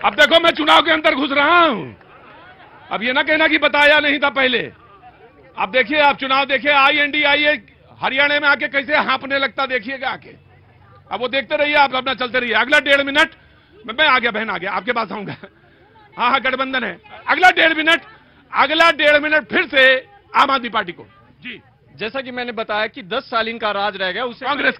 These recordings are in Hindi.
अब देखो मैं चुनाव के अंदर घुस रहा हूं, अब ये ना कहना कि बताया नहीं था पहले। अब देखिए, आप चुनाव देखिए, INDIA हरियाणा में आके कैसे हाँपने लगता देखिएगा आके। अब वो देखते रहिए, आप अपना चलते रहिए। अगला 1.5 मिनट मैं आ गया बहन, आ गया, आपके पास आऊंगा। हाँ, गठबंधन है। अगला 1.5 मिनट फिर से आम आदमी पार्टी को। जी, जैसा कि मैंने बताया कि 10 साल इनका राज रह गया, उससे कांग्रेस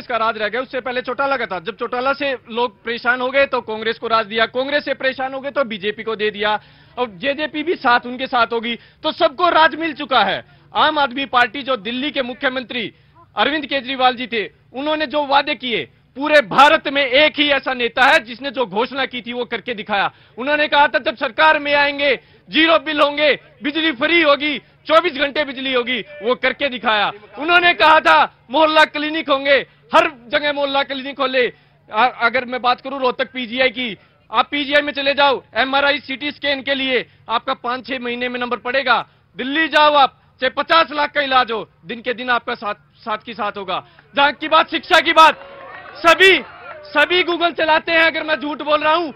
का राज रह गया। उससे पहले चौटाला का था। जब चौटाला से लोग परेशान हो गए तो कांग्रेस को राज दिया, कांग्रेस से परेशान हो गए तो बीजेपी को दे दिया, और जेजेपी भी साथ उनके साथ होगी, तो सबको राज मिल चुका है। आम आदमी पार्टी, जो दिल्ली के मुख्यमंत्री अरविंद केजरीवाल जी थे, उन्होंने जो वादे किए, पूरे भारत में एक ही ऐसा नेता है जिसने जो घोषणा की थी वो करके दिखाया। उन्होंने कहा था जब सरकार में आएंगे 0 बिल होंगे, बिजली फ्री होगी, 24 घंटे बिजली होगी, वो करके दिखाया। उन्होंने कहा था मोहल्ला क्लिनिक होंगे, हर जगह मोहल्ला क्लिनिक खोले। अगर मैं बात करूं रोहतक PGI की, आप PGI में चले जाओ, MRI CT स्कैन के लिए आपका 5-6 महीने में नंबर पड़ेगा। दिल्ली जाओ आप, चाहे 50 लाख का इलाज हो, दिन के दिन आपका साथ की साथ होगा। जहां की बात शिक्षा की बात, सभी गूगल चलाते हैं, अगर मैं झूठ बोल रहा हूं।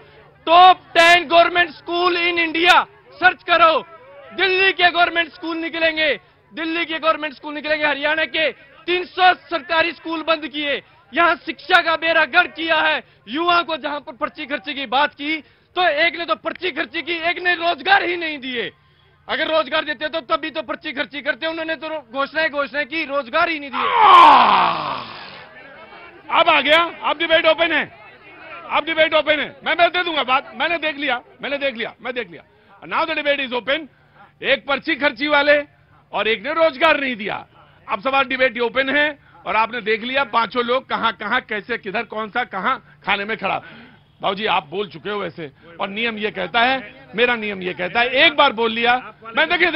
Top 10 government school in India search करो, दिल्ली के गवर्नमेंट स्कूल निकलेंगे, हरियाणा के 300 सरकारी स्कूल बंद किए। यहां शिक्षा का बेड़ा गर्क किया है। युवा को जहां पर पर्ची खर्ची की बात की, तो एक ने तो पर्ची खर्ची की, एक ने रोजगार ही नहीं दिए। अगर रोजगार देते तो तभी तो पर्ची खर्ची करते, उन्होंने तो घोषणाएं की, रोजगार ही नहीं दिए। अब आ गया, अब डिबेट ओपन है, मैं दे दूंगा बात, मैंने देख लिया। Now the debate is open. एक पर्ची खर्ची वाले और एक ने रोजगार नहीं दिया। अब सवाल डिबेट ओपन है और आपने देख लिया पांचों लोग कहां कैसे, किधर, कौन सा, कहां खाने में खड़ा। बाबूजी आप बोल चुके हो वैसे, और नियम ये कहता है, मेरा नियम ये कहता है, एक बार बोल लिया मैं, देखिए,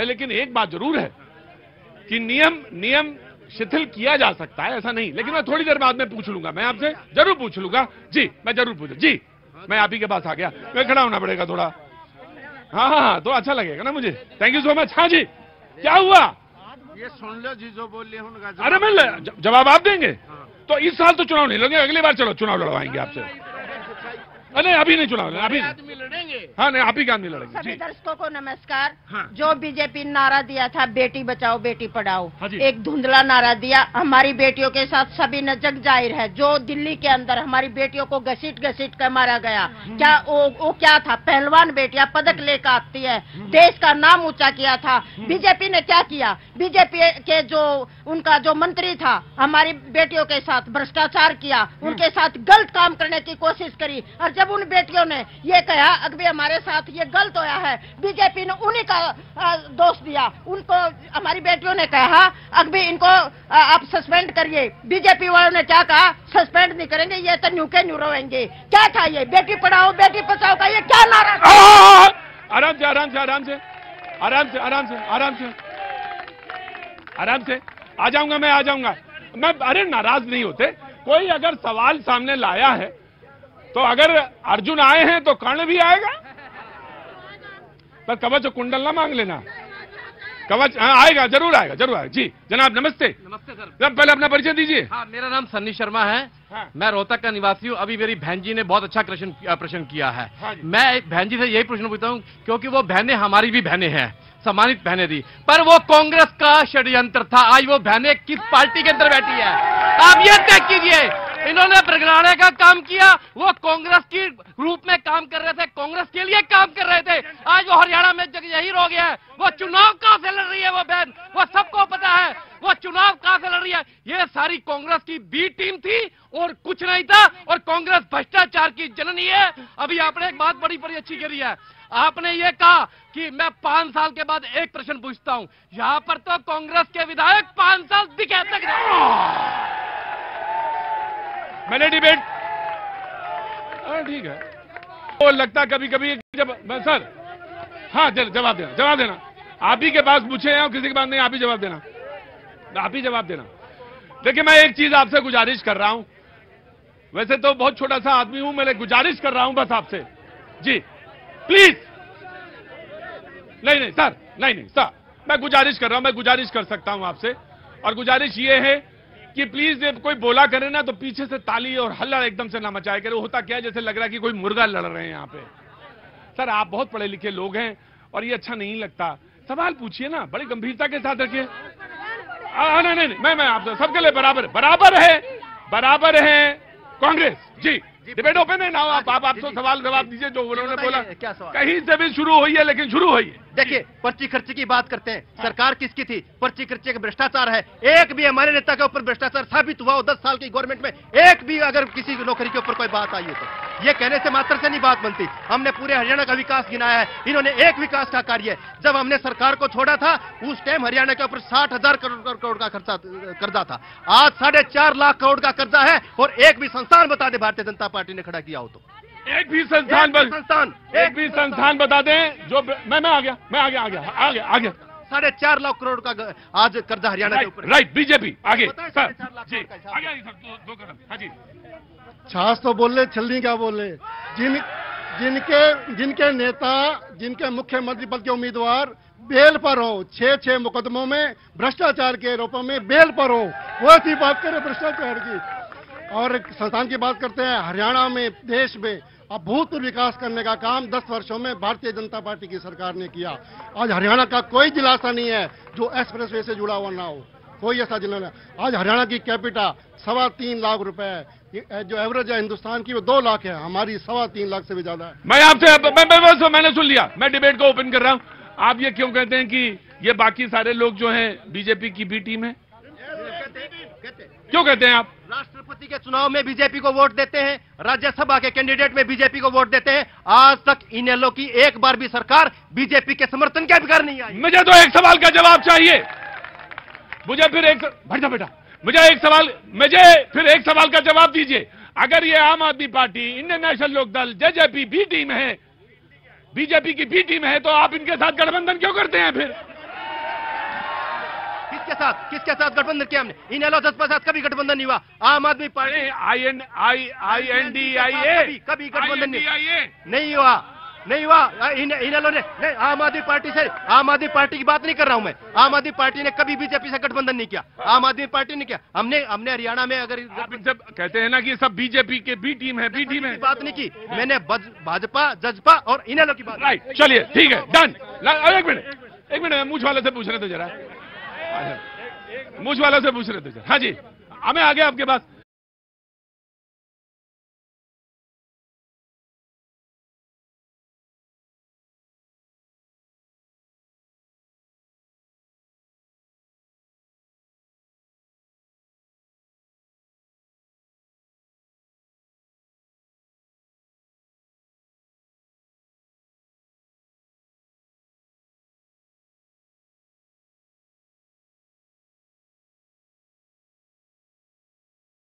लेकिन एक बात जरूर है कि नियम शिथिल किया जा सकता है, ऐसा नहीं। लेकिन मैं थोड़ी देर बाद में पूछ लूंगा, मैं आपसे जरूर पूछ लूंगा। जी, मैं जरूर पूछूं। जी, मैं आप ही के पास आ गया, मैं खड़ा होना पड़ेगा थोड़ा। हाँ, तो अच्छा लगेगा ना मुझे। Thank you so much. हाँ जी, क्या हुआ? ये सुन लो जी, जो बोल रहे उनका अरे मैं जवाब आप देंगे। तो इस साल तो चुनाव नहीं लड़ेंगे, अगली बार चलो चुनाव लड़वाएंगे आपसे। नहीं, अभी नहीं चुनाव, अभी लड़ेंगे। हाँ, नहीं, आप ही का आदमी लड़ेंगे। सभी दर्शकों को नमस्कार। हाँ। जो बीजेपी नारा दिया था, बेटी बचाओ बेटी पढ़ाओ, हाँ, एक धुंधला नारा दिया। हमारी बेटियों के साथ सभी न जग जाहिर है। जो दिल्ली के अंदर हमारी बेटियों को घसीट कर मारा गया, क्या वो क्या था? पहलवान बेटियां पदक लेकर आती है, देश का नाम ऊंचा किया था। बीजेपी ने क्या किया? बीजेपी के उनका जो मंत्री था, हमारी बेटियों के साथ भ्रष्टाचार किया, उनके साथ गलत काम करने की कोशिश करी। और जब उन बेटियों ने ये कहा अभी हमारे साथ ये गलत होया है, बीजेपी ने उन्हीं का दोष दिया। उनको हमारी बेटियों ने कहा अभी इनको आप सस्पेंड करिए। बीजेपी वालों ने क्या कहा? सस्पेंड नहीं करेंगे, ये तो न्यू के न्यू रहेंगे। क्या था ये? बेटी पढ़ाओ बेटी बचाओ का ये क्या नारा था? आराम से आ जाऊंगा, मैं आ जाऊंगा। मैं अरे नाराज नहीं होते। कोई अगर सवाल सामने लाया है तो अगर अर्जुन आए हैं तो कर्ण भी आएगा। पर कवच और कुंडल ना मांग लेना। कवच आएगा, जरूर आएगा। जी जनाब, नमस्ते। नमस्ते सर। जब पहले अपना परिचय दीजिए। हाँ, मेरा नाम सन्नी शर्मा है। हाँ। मैं रोहतक का निवासी हूँ। अभी मेरी बहन जी ने बहुत अच्छा प्रश्न किया है। हाँ, मैं बहन जी से यही प्रश्न पूछता हूँ, क्योंकि वो बहनें हमारी भी बहनें हैं, सम्मानित बहनें थी, पर वो कांग्रेस का षड्यंत्र था। आज वो बहनें किस पार्टी के अंदर बैठी है, आप ये तय कीजिए। इन्होंने प्रगड़ाने का काम किया, वो कांग्रेस की रूप में काम कर रहे थे, कांग्रेस के लिए काम कर रहे थे। आज वो हरियाणा में यही हो गया है। वो चुनाव कहां से लड़ रही है वो बहन, वो सबको पता है वो चुनाव कहां से लड़ रही है। ये सारी कांग्रेस की बी टीम थी और कुछ नहीं था, और कांग्रेस भ्रष्टाचार की जननी है। अभी आपने एक बात बड़ी अच्छी करी है। आपने ये कहा कि मैं 5 साल के बाद एक प्रश्न पूछता हूं। यहां पर तो कांग्रेस के विधायक 5 साल दिखे तक नहीं। मैंने डिबेट ठीक है। वो लगता कभी कभी जब सर, हाँ जवाब देना। आप ही के पास पूछे हैं और किसी के पास नहीं, आप ही जवाब देना। देखिए, मैं एक चीज आपसे गुजारिश कर रहा हूं। वैसे तो बहुत छोटा सा आदमी हूं, मैं गुजारिश कर रहा हूं बस आपसे। जी प्लीज। नहीं सर, नहीं सर, मैं गुजारिश कर रहा हूं, मैं गुजारिश कर सकता हूं आपसे। और गुजारिश ये है कि प्लीज जब कोई बोला करे ना तो पीछे से ताली और हल्ला एकदम से ना मचाया करे। होता क्या है, जैसे लग रहा है कि कोई मुर्गा लड़ रहे हैं यहाँ पे। सर आप बहुत पढ़े लिखे लोग हैं और ये अच्छा नहीं लगता। सवाल पूछिए ना, बड़ी गंभीरता के साथ रखिए। नहीं, मैं आपसे सबके लिए बराबर है कांग्रेस जी। डिबेट ओपन है ना, आप तो सवाल जवाब दीजिए जो उन्होंने बोला। क्या सवाल? कहीं से भी शुरू हुई है, लेकिन शुरू हुई है। देखिए, पर्ची खर्ची की बात करते हैं। सरकार किसकी थी? पर्ची खर्ची का भ्रष्टाचार है। एक भी हमारे नेता के ऊपर भ्रष्टाचार साबित हुआ हो 10 साल की गवर्नमेंट में, एक भी अगर किसी नौकरी के ऊपर कोई बात आई हो तो ये कहने से मात्र से नहीं बात बनती। हमने पूरे हरियाणा का विकास गिनाया है, इन्होंने एक विकास का कार्य। जब हमने सरकार को छोड़ा था उस टाइम हरियाणा के ऊपर 60,000 करोड़ का कर्जा था। आज 4.5 लाख करोड़ का कर्जा है और एक भी संस्थान बता दे भारतीय जनता पार्टी ने खड़ा किया हो तो। एक भी संस्थान बता दें जो मैं आ गया 4.5 लाख करोड़ का आज कर्जा हरियाणा के ऊपर। राइट, बीजेपी आगे सर जी, आगे दो कदम। हाँ जी, छाछ तो बोल ले, छलनी क्या बोल ले। जिनके नेता, जिनके मुख्यमंत्री पद के उम्मीदवार बेल पर हो, 6 मुकदमों में भ्रष्टाचार के आरोपों में बेल पर हो, वो ऐसी बात करे भ्रष्टाचार की। और संस्थान की बात करते हैं। हरियाणा में, देश में अभूतपूर्व विकास करने का काम 10 वर्षों में भारतीय जनता पार्टी की सरकार ने किया। आज हरियाणा का कोई जिला ऐसा नहीं है जो एक्सप्रेसवे से जुड़ा हुआ ना हो, कोई ऐसा जिला नहीं। आज हरियाणा की कैपिटा 3.25 लाख रुपए है, जो एवरेज है हिंदुस्तान की वो 2 लाख है, हमारी 3.25 लाख से भी ज्यादा है। मैं आपसे मैंने सुन लिया, मैं डिबेट को ओपन कर रहा हूं। आप ये क्यों कहते हैं कि ये बाकी सारे लोग जो हैं बीजेपी की बी टीम है? क्यों कहते हैं आप? राष्ट्रपति के चुनाव में बीजेपी को वोट देते हैं, राज्यसभा के कैंडिडेट में बीजेपी को वोट देते हैं। आज तक इनेलो की एक बार भी सरकार बीजेपी के समर्थन के अधिकार नहीं आई। मुझे तो एक सवाल का जवाब चाहिए। मुझे फिर एक सवाल का जवाब दीजिए। अगर ये आम आदमी पार्टी, इंडियन नेशनल लोकदल, जेजेपी बी टीम है, बीजेपी की बी टीम है, तो आप इनके साथ गठबंधन क्यों करते हैं फिर? किसके साथ गठबंधन किया हमने? इनेलो जसपा साथ कभी गठबंधन नहीं हुआ। आम आदमी पार्टी INDIA कभी गठबंधन नहीं हुआ। इनेलो ने नहीं, आम आदमी पार्टी की बात नहीं कर रहा हूं मैं। आम आदमी पार्टी ने कभी बीजेपी से गठबंधन नहीं किया। आम आदमी पार्टी ने किया। हमने हरियाणा में अगर जब कहते हैं ना कि सब बीजेपी के बी टीम है, बात नहीं की मैंने। भाजपा, जजपा और इनेलो की बात। राइट, चलिए ठीक है, डन। एक मिनट मूछ वाले से पूछ रहे थे जरा, मूछ वाला से पूछ रहे थे। हाँ जी, हमें आ गया आपके पास।